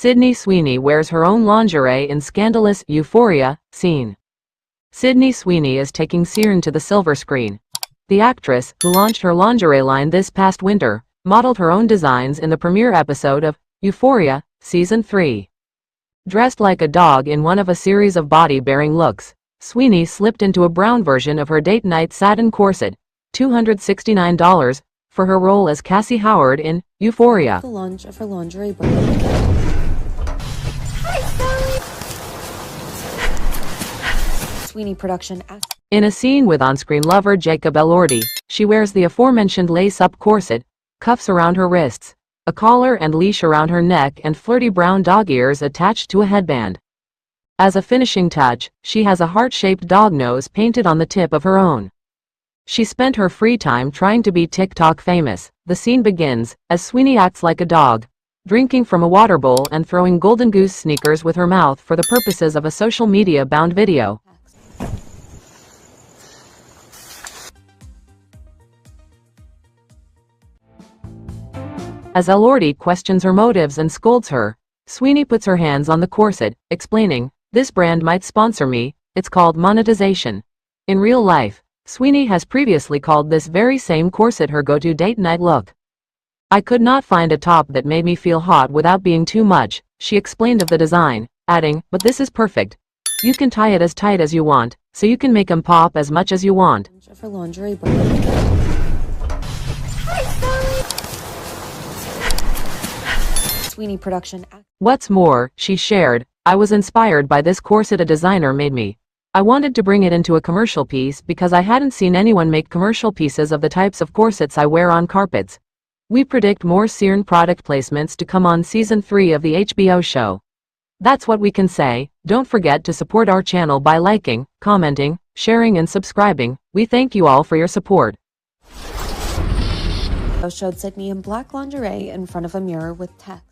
Sydney Sweeney wears her own lingerie in Scandalous Euphoria scene. Sydney Sweeney is taking Siren to the silver screen. The actress, who launched her lingerie line this past winter, modeled her own designs in the premiere episode of Euphoria, Season 3. Dressed like a dog in one of a series of body-bearing looks, Sweeney slipped into a brown version of her date night satin corset, $269, for her role as Cassie Howard in Euphoria. The launch of her lingerie brand. Sweeney production. In a scene with on-screen lover Jacob Elordi, she wears the aforementioned lace-up corset, cuffs around her wrists, a collar and leash around her neck, and flirty brown dog ears attached to a headband. As a finishing touch, she has a heart-shaped dog nose painted on the tip of her own. She spent her free time trying to be TikTok famous. The scene begins as Sweeney acts like a dog, drinking from a water bowl and throwing Golden Goose sneakers with her mouth for the purposes of a social media-bound video. As Elordi questions her motives and scolds her, Sweeney puts her hands on the corset, explaining, "This brand might sponsor me, it's called monetization." In real life, Sweeney has previously called this very same corset her go-to date night look. "I could not find a top that made me feel hot without being too much," she explained of the design, adding, "But this is perfect. You can tie it as tight as you want, so you can make 'em pop as much as you want." For lingerie brand. Sweeney production. What's more, she shared, "I was inspired by this corset a designer made me. I wanted to bring it into a commercial piece because I hadn't seen anyone make commercial pieces of the types of corsets I wear on carpets." We predict more Siren product placements to come on Season 3 of the HBO show. That's what we can say. Don't forget to support our channel by liking, commenting, sharing and subscribing. We thank you all for your support. Showed Sydney in black lingerie in front of a mirror with text.